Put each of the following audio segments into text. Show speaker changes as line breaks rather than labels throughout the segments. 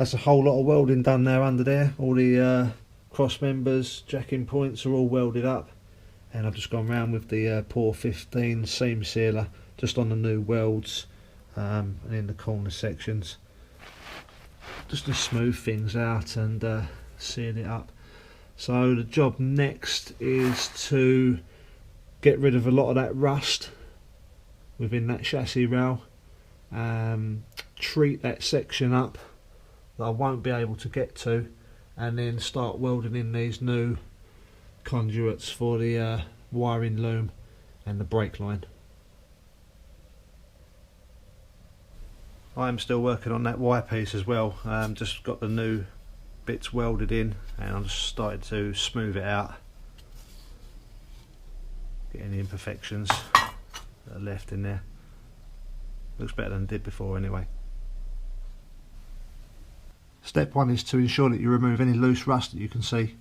That's a whole lot of welding done now under there. All the cross members, jacking points are all welded up, and I've just gone round with the Por 15 seam sealer just on the new welds and in the corner sections, just to smooth things out and seal it up. So the job next is to get rid of a lot of that rust within that chassis rail, treat that section up that I won't be able to get to, and then start welding in these new conduits for the wiring loom and the brake line. I am still working on that Y piece as well. Just got the new bits welded in, and I'm just starting to smooth it out, get any imperfections that are left in there. Looks better than it did before anyway. Step one is to ensure that you remove any loose rust that you can see.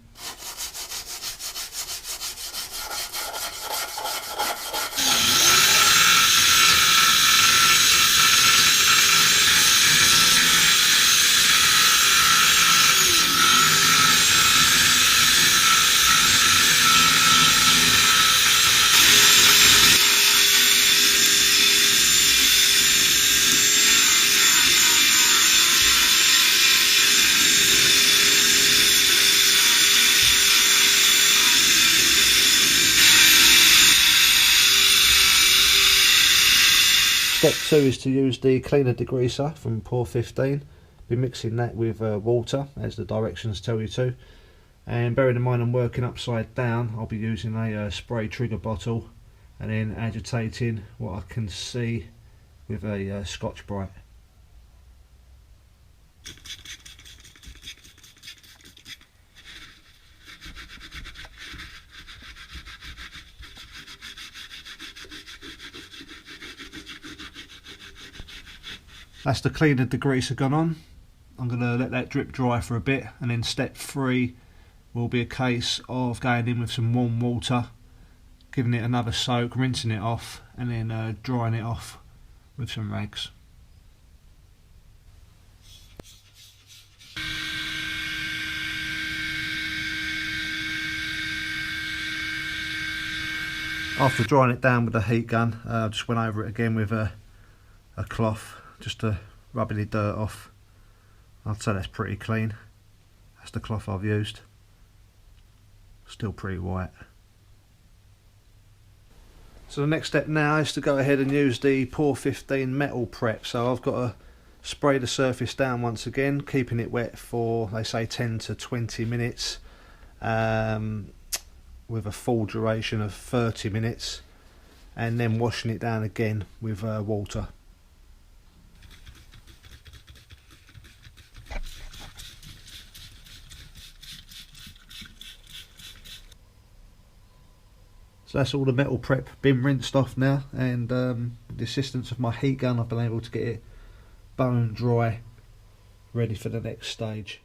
Step 2 is to use the cleaner degreaser from Por 15. Be mixing that with water as the directions tell you to, and bearing in mind I'm working upside down, I'll be using a spray trigger bottle and then agitating what I can see with a Scotch Brite. That's the cleaner degreaser gone on. I'm going to let that drip dry for a bit, and then step 3 will be a case of going in with some warm water, giving it another soak, rinsing it off, and then drying it off with some rags. After drying it down with the heat gun, I just went over it again with a cloth, just to rub any dirt off. I'd say that's pretty clean. That's the cloth I've used. Still pretty white. So the next step now is to go ahead and use the Por 15 metal prep. So I've got to spray the surface down once again, keeping it wet for, they say, 10 to 20 minutes, with a full duration of 30 minutes, and then washing it down again with water. So that's all the metal prep been rinsed off now, and with the assistance of my heat gun I've been able to get it bone dry, ready for the next stage.